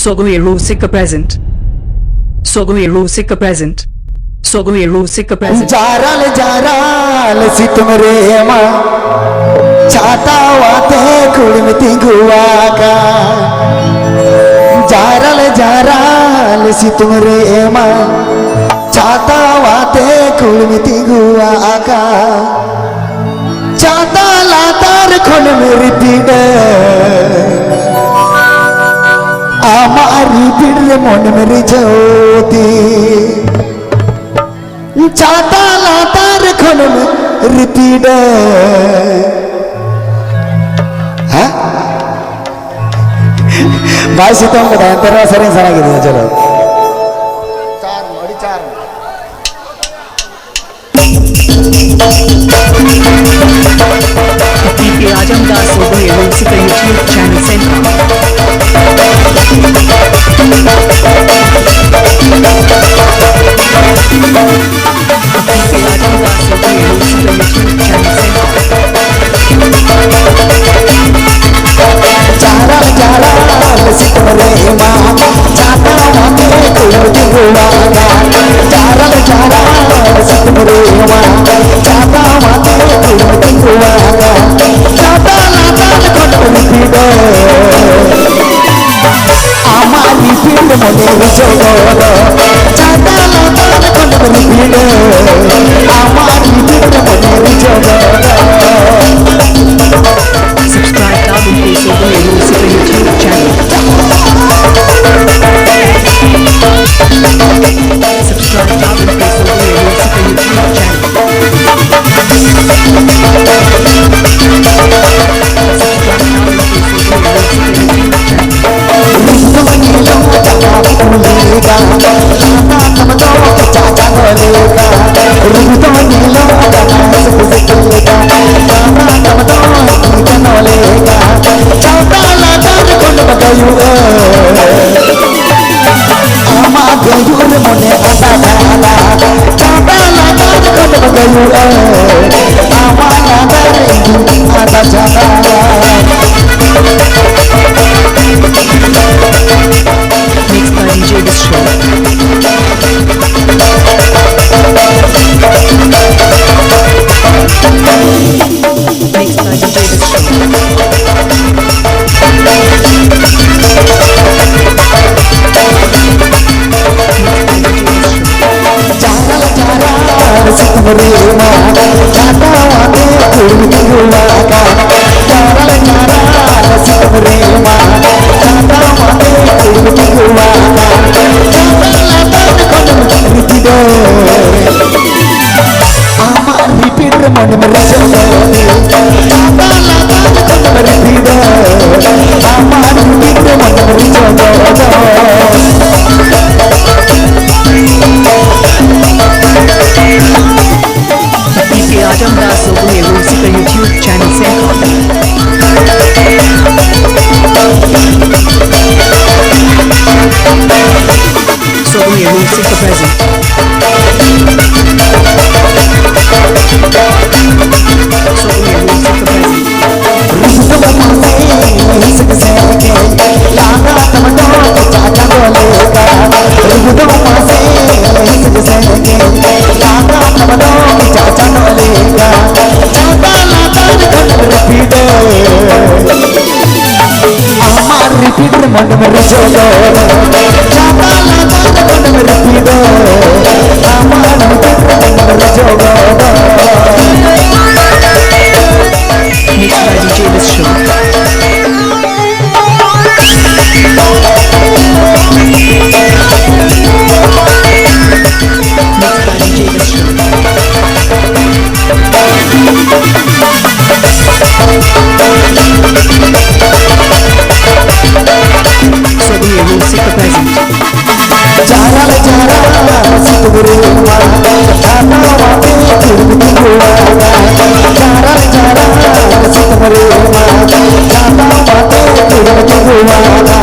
Sogai Rusika present. Sogai Rusika present. Sogai Rusika present. Jaral si tumre ma chata wate kulmiti guaga. Jaral si tumre ma chata wate kulmiti guaga. Chata latar khon meri pide. Amari pide mon meri jyoti. Chata latar khon repeat हाँ भाई सीतम बताएं तेरा सरें सना कितने चलो चार मोड़ी चार पीपी आजमदास सोगाई रूसिका यूट्यूब चैनल सेंटर Jara